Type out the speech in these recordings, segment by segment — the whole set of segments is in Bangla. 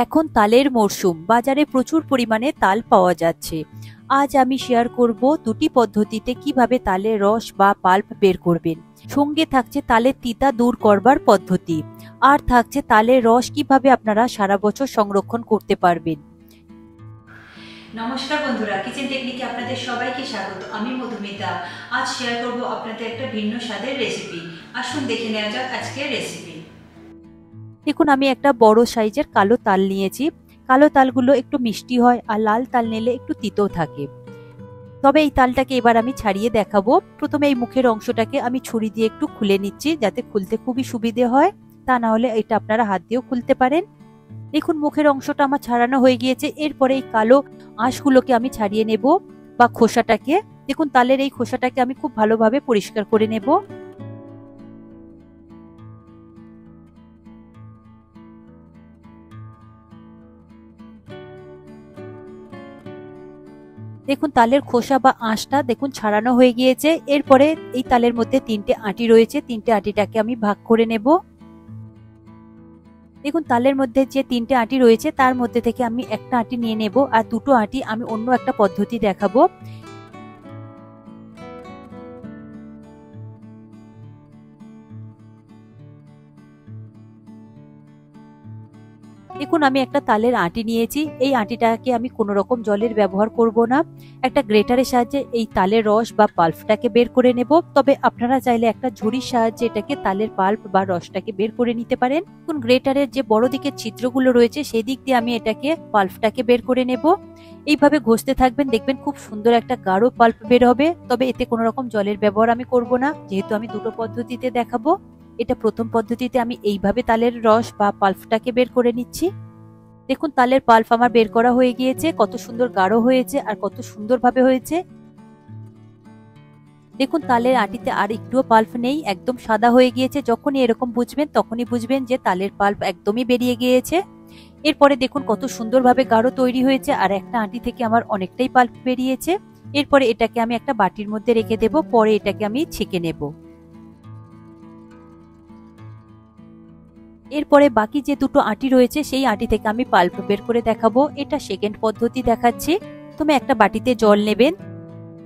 এখন তালের মরশুম, বাজারে প্রচুর পরিমাণে তাল পাওয়া যাচ্ছে। আজ আমি শেয়ার করব দুটি পদ্ধতিতে কিভাবে তালের রস বা পাল্প বের করবেন। সঙ্গে থাকছে তালের তিতা দূর করবার পদ্ধতি, আর থাকছে তালের রস কিভাবে আপনারা সারা বছর সংরক্ষণ করতে পারবেন। নমস্কার বন্ধুরা, কিচেন টেকনিকে আপনাদের সবাইকে স্বাগত। আমি মধুমিতা। আজ শেয়ার করব আপনাদের একটা ভিন্ন স্বাদের রেসিপি। আসুন দেখে নেওয়া যাক আজকের রেসিপি। দেখুন, আমি একটা বড় সাইজের কালো তাল নিয়েছি। কালো তালগুলো একটু মিষ্টি হয়, আর লাল তাল নিলে একটু তিতো থাকে। তবে এই তালটাকে এবার আমি ছাড়িয়ে দেখাবো। প্রথমে এই মুখের অংশটাকে আমি ছুরি দিয়ে একটু খুলে নিচ্ছি, যাতে খুলতে খুবই সুবিধে হয়। তা না হলে এটা আপনারা হাত দিয়েও খুলতে পারেন। দেখুন, মুখের অংশটা আমার ছাড়ানো হয়ে গিয়েছে। এরপরে এই কালো আঁশগুলোকে আমি ছাড়িয়ে নেব, বা খোসাটাকে। দেখুন, তালের এই খোসাটাকে আমি খুব ভালোভাবে পরিষ্কার করে নেব। দেখুন, তালের খোসা বা আঁশটা দেখুন ছাড়ানো হয়ে গিয়েছে। এরপরে এই তালের মধ্যে তিনটে আঁটি রয়েছে, তিনটে আঁটিটাকে আমি ভাগ করে নেব। দেখুন, তালের মধ্যে যে তিনটে আঁটি রয়েছে তার মধ্যে থেকে আমি একটা আঁটি নিয়ে নেব, আর দুটো আঁটি আমি অন্য একটা পদ্ধতি দেখাবো। দেখুন, আমি একটা তালের আঁটি নিয়েছি। এই আঁটিটাকে আমি কোনো রকম জলের ব্যবহার করব না। একটা গ্রেটারের সাহায্যে এই তালের রস বা পাল্পটাকে বের করে নেব। তবে আপনারা চাইলে একটা ঝুড়ির সাহায্যে এটাকে তালের পাল্প বা রসটাকে বের করে নিতে পারেন। দেখুন, গ্রেটারের যে বড় দিকের ছিদ্রগুলো রয়েছে সেই দিক দিয়ে আমি এটাকে পাল্পটাকে বের করে নেব। এইভাবে ঘষতে থাকবেন, দেখবেন খুব সুন্দর একটা গাঢ় পাল্প বের হবে। তবে এতে কোনো রকম জলের ব্যবহার আমি করব না, যেহেতু আমি দুটো পদ্ধতিতে দেখাবো। এটা প্রথম পদ্ধতিতে আমি এইভাবে তালের রস বা পাল্পটাকে বের করে নিচ্ছি। দেখুন, তালের পাল্প আমার বের করা হয়ে গিয়েছে। কত সুন্দর গাঢ় হয়েছে আর কত সুন্দরভাবে হয়েছে। দেখুন, তালের আটিতে আর একটুও পাল্প নেই, একদম সাদা হয়ে গিয়েছে। যখনই এরকম বুঝবেন তখনই বুঝবেন যে তালের পাল্প একদমই বেরিয়ে গিয়েছে। এরপরে দেখুন কত সুন্দরভাবে গাঢ় তৈরি হয়েছে, আর একটা আটি থেকে আমার অনেকটাই পাল্প বেরিয়েছে। এরপরে এটাকে আমি একটা বাটির মধ্যে রেখে দেব, পরে এটাকে আমি ছেঁকে নেব। এরপরে বাকি যে দুটো আঁটি রয়েছে সেই আঁটি থেকে আমি পাল্প বের করে দেখাবো। এটা সেকেন্ড পদ্ধতি দেখাচ্ছি। প্রথমে একটা বাটিতে জল নেবেন।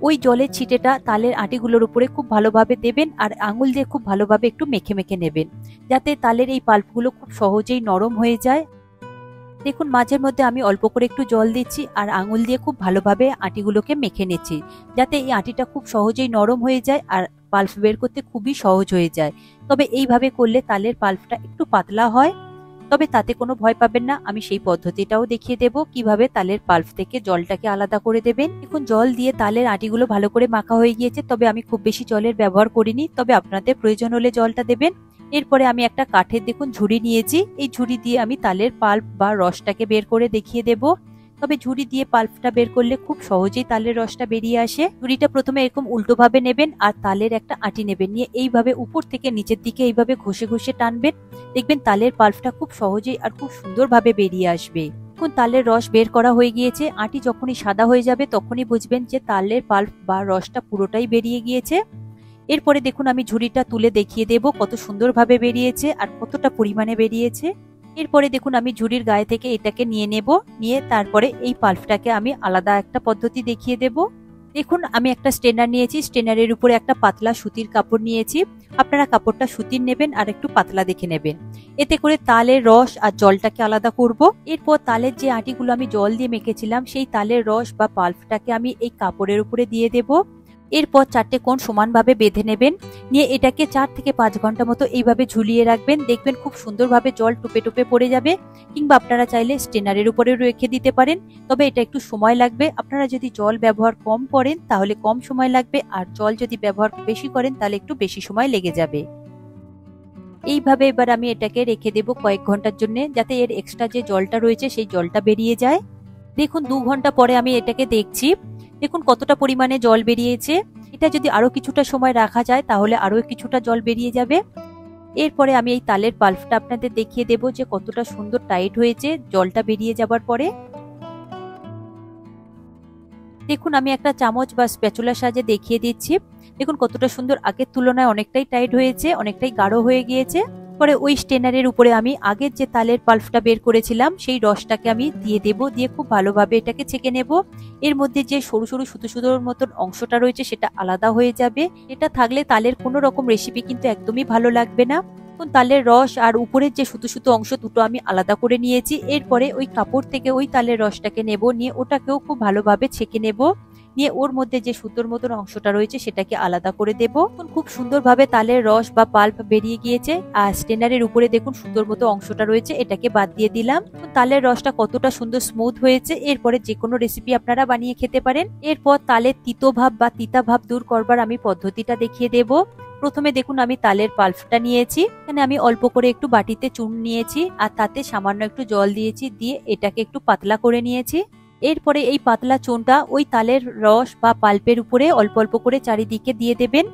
ওই জলের ছিটেটা তালের আঁটিগুলোর উপরে খুব ভালোভাবে দেবেন, আর আঙুল দিয়ে খুব ভালোভাবে একটু মেখে মেখে নেবেন, যাতে তালের এই পাল্পগুলো খুব সহজেই নরম হয়ে যায়। দেখুন, মাঝের মধ্যে আমি অল্প করে একটু জল দিচ্ছি, আর আঙুল দিয়ে খুব ভালোভাবে আঁটিগুলোকে মেখে নিচ্ছি, যাতে এই আঁটিটা খুব সহজেই নরম হয়ে যায় আর পাল্প বের করতে খুবই সহজ হয়ে যায়। তবে এইভাবে করলে তালের পাল্পটা একটু পাতলা হয়। তবে তাতে কোনো ভয় পাবেন না, আমি সেই পদ্ধতিটাও দেখিয়ে দেব কিভাবে তালের পাল্প থেকে জলটাকে আলাদা করে দেবেন। এখন জল দিয়ে তালের আটিগুলো ভালো করে মাখা হয়ে গিয়েছে, তবে আমি খুব বেশি জলের ব্যবহার করিনি। তবে আপনাদের প্রয়োজন হলে জলটা দেবেন। এরপরে আমি একটা কাঠের দেখুন ঝুড়ি নিয়েছি। এই ঝুড়ি দিয়ে আমি তালের পাল্প বা রসটাকে বের করে দেখিয়ে দেব। তবে ঝুড়ি দিয়ে পাল্পটা বের করলে খুব সহজেই তালের রসটা বেরিয়ে আসে। ঝুড়িটা প্রথমে এরকম উল্টো ভাবে নেবেন, আর তালের একটা আটি নেবেন, নিয়ে এইভাবে উপর থেকে নিচের দিকে এইভাবে ঘষে ঘষে টানবেন। দেখবেন তালের পাল্পটা খুব সহজেই আর খুব সুন্দরভাবে বেরিয়ে আসবে। এখন তালের রস বের করা হয়ে গিয়েছে। আটি যখনই সাদা হয়ে যাবে তখনই বুঝবেন যে তালের পাল্প বা রসটা পুরোটাই বেরিয়ে গিয়েছে। এরপরে দেখুন, আমি ঝুড়িটা তুলে দেখিয়ে দেব কত সুন্দরভাবে বেরিয়েছে আর কতটা পরিমাণে বেরিয়েছে। এরপরে দেখুন, আমি ঝুড়ির গায়ে থেকে এটাকে নিয়ে নেব, নিয়ে তারপরে এই পাল্পটাকে আমি আলাদা একটা পদ্ধতি দেখিয়ে দেব। দেখুন, আমি একটা স্ট্রেনার নিয়েছি। স্ট্রেনারের উপরে একটা পাতলা সুতির কাপড় নিয়েছি। আপনারা কাপড়টা সুতির নেবেন আর একটু পাতলা দেখে নেবেন, এতে করে তালের রস আর জলটাকে আলাদা করব। এরপর তালের যে আটিগুলো আমি জল দিয়ে মেখেছিলাম সেই তালের রস বা পাল্পটাকে আমি এই কাপড়ের উপরে দিয়ে দেব। এরপর চারটে কোণ সমানভাবে বেঁধে নেবেন, নিয়ে এটাকে 4 থেকে 5 ঘন্টা মতো এইভাবে ঝুলিয়ে রাখবেন। দেখবেন খুব সুন্দরভাবে জল টুপে টুপে পড়ে যাবে। কিংবা আপনারা চাইলে স্ট্রেনারের উপরে রেখে দিতে পারেন, তবে এটা একটু সময় লাগবে। আপনারা যদি জল ব্যবহার কম করেন তাহলে কম সময় লাগবে, আর জল যদি ব্যবহার বেশি করেন তাহলে একটু বেশি সময় লেগে যাবে। এইভাবে এবার আমি এটাকে রেখে দেব কয়েক ঘন্টার জন্য, যাতে এর এক্সট্রা যে জলটা রয়েছে সেই জলটা বেরিয়ে যায়। দেখুন, 2 ঘন্টা পরে আমি এটাকে দেখছি। দেখুন কতটা পরিমাণে জল বেরিয়েছে। এটা যদি আরো কিছুটা সময় রাখা যায় তাহলে আরো কিছুটা জল বেরিয়ে যাবে। এরপরে আমি এই তালের পাল্পটা আপনাদের দেখিয়ে দেব যে কতটা সুন্দর টাইট হয়েছে জলটা বেরিয়ে যাবার পরে। দেখুন, আমি একটা চামচ বা স্প্যাচুলার সাহায্যে দেখিয়ে দিচ্ছি। দেখুন কতটা সুন্দর, আগের তুলনায় অনেকটাই টাইট হয়েছে, অনেকটাই গাঢ় হয়ে গিয়েছে। পরে ওই স্টেনারের উপরে আমি আগের যে তালের পাল্পটা বের করেছিলাম সেই রসটাকে আমি দিয়ে দেব, দিয়ে খুব ভালোভাবে এটাকে ছেঁকে নেব। এর মধ্যে যে সরু সরু সুতো সুতোর মতন অংশটা রয়েছে সেটা আলাদা হয়ে যাবে। এটা থাকলে তালের কোনো রকম রেসিপি কিন্তু একদমই ভালো লাগবে না। তালের রস আর উপরের যে সুতো সুতো অংশ দুটো আমি আলাদা করে নিয়েছি। এরপরে ওই কাপড় থেকে ওই তালের রসটাকে নেব, নিয়ে ওটাকেও খুব ভালোভাবে ছেঁকে নেব, নিয়ে ওর মধ্যে যে সুতোর মতন অংশটা রয়েছে সেটাকে আলাদা করে দেব। খুব সুন্দরভাবে তালের রস বা পাল্প বেরিয়ে গিয়েছে। আর স্টেনারের উপরে দেখুন সুতোর মতো অংশটা রয়েছে, এটাকে বাদ দিয়ে দিলাম। তালের রসটা কতটা সুন্দর স্মুথ হয়েছে। এরপরে যে কোনো রেসিপি আপনারা বানিয়ে খেতে পারেন। এরপর তালের তিতো ভাব বা তিতা ভাব দূর করবার আমি পদ্ধতিটা দেখিয়ে দেব। প্রথমে দেখুন আমি তালের পাল্পটা নিয়েছি, এখানে আমি অল্প করে একটু বাটিতে চুন নিয়েছি আর তাতে সামান্য একটু জল দিয়েছি, দিয়ে এটাকে একটু পাতলা করে নিয়েছি। এরপরে এই পাতলা চুনটা ওই তালের রস বা পাল্পের উপরে অল্প অল্প করে চারিদিকে দিয়ে দেবেন।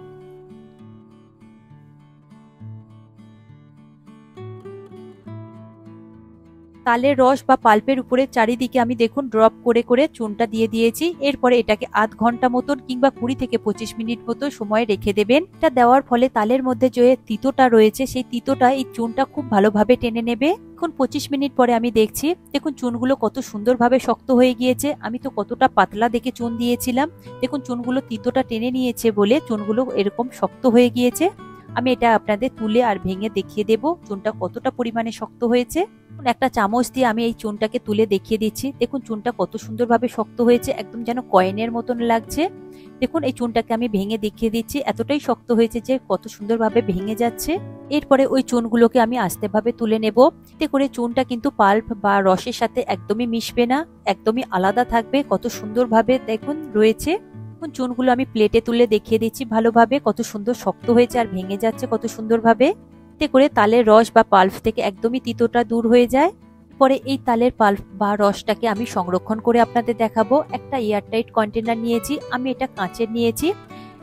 তালের রস বা পাল্পের উপরে চারিদিকে আমি দেখুন ড্রপ করে করে চুনটা দিয়ে দিয়েছি। এরপরে এটাকে আধ ঘন্টা মতন কিংবা 20 থেকে 25 মিনিট মতো সময় রেখে দেবেন। এটা দেওয়ার ফলে তালের মধ্যে যে তিতোটা রয়েছে সেই তিতোটা এই চুনটা খুব ভালোভাবে টেনে নেবে। এখন 25 মিনিট পরে আমি দেখছি, দেখুন চুনগুলো কত সুন্দরভাবে শক্ত হয়ে গিয়েছে। আমি তো কতটা পাতলা দেখে চুন দিয়েছিলাম, দেখুন চুনগুলো তিতোটা টেনে নিয়েছে বলে চুনগুলো এরকম শক্ত হয়ে গিয়েছে। আমি এটা আপনাদের তুলে আর ভেঙে দেখিয়ে দেব চুনটা কতটা পরিমাণে শক্ত হয়েছে। একটা চামচ দিয়ে আমি এই চুনটাকে তুলে দেখিয়ে দিচ্ছি। দেখুন চুনটা কত সুন্দরভাবে শক্ত হয়েছে, একদম যেন কয়েনের মতন লাগছে। দেখুন এই চুনটাকে আমি ভেঙে দেখিয়ে দিচ্ছি, এতটাই শক্ত হয়েছে যে কত সুন্দরভাবে ভেঙে যাচ্ছে। এরপরে ওই চুনগুলোকে আমি আস্তেভাবে তুলে নেব। এতে করে চুনটা কিন্তু পাল্প বা রসের সাথে একদমই মিশবে না, একদমই আলাদা থাকবে। কত সুন্দরভাবে দেখুন রয়েছে। চুনগুলো আমি প্লেটে তুলে দেখিয়ে দিচ্ছি ভালোভাবে, কত সুন্দর শক্ত হয়েছে আর ভেঙে যাচ্ছে কত সুন্দরভাবে। এতে করে তালের রস বা পাল্প থেকে একদমই তিতোটা দূর হয়ে যায়। পরে এই তালের পাল্প বা রসটাকে আমি সংরক্ষণ করে আপনাদের দেখাবো। একটা এয়ারটাইট কন্টেনার নিয়েছি, আমি এটা কাঁচের নিয়েছি।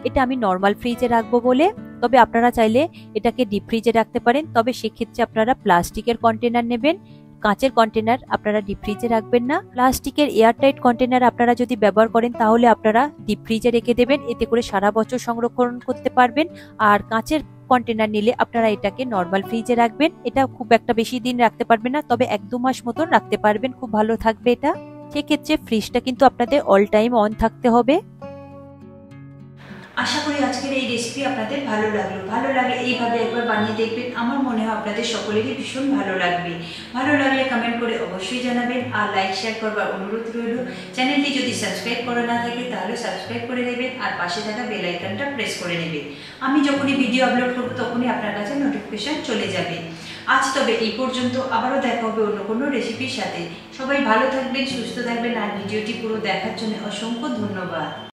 এটা আমি নর্মাল ফ্রিজে রাখবো বলে, তবে আপনারা চাইলে এটাকে ডিপ ফ্রিজে রাখতে পারেন। তবে সেক্ষেত্রে আপনারা প্লাস্টিকের কন্টেনার নেবেন, কাঁচের কন্টেনার আপনারা ডিপ ফ্রিজে রাখবেন না। প্লাস্টিকের এয়ারটাইট কন্টেনার আপনারা যদি ব্যবহার করেন তাহলে আপনারা ডিপ ফ্রিজে রেখে দেবেন, এতে করে সারা বছর সংরক্ষণ করতে পারবেন। আর কাঁচের কন্টেনার নিলে আপনারা এটাকে নর্মাল ফ্রিজে রাখবেন। এটা খুব একটা বেশি দিন রাখতে পারবেন না, তবে 1-2 মাস মতন রাখতে পারবেন, খুব ভালো থাকবে এটা। সেক্ষেত্রে ফ্রিজটা কিন্তু আপনাদের অল টাইম অন থাকতে হবে। আশা করি আজকের এই রেসিপি আপনাদের ভালো লাগলো। ভালো লাগলে এইভাবে একবার বানিয়ে দেখবেন, আমার মনে হয় আপনাদের সকলেরই ভীষণ ভালো লাগবে। ভালো লাগলে কমেন্ট করে অবশ্যই জানাবেন, আর লাইক শেয়ার করবার অনুরোধ রইল। চ্যানেলটি যদি সাবস্ক্রাইব করা না থাকে তাহলে সাবস্ক্রাইব করে নেবেন, আর পাশে থাকা বেল আইকনটা প্রেস করে নেবেন। আমি যখনই ভিডিও আপলোড করব তখনই আপনার কাছে নোটিফিকেশন চলে যাবে। আজ তবে এই পর্যন্ত, আবারও দেখা হবে অন্য কোনো রেসিপির সাথে। সবাই ভালো থাকবেন, সুস্থ থাকবেন, আর ভিডিওটি পুরো দেখার জন্য অসংখ্য ধন্যবাদ।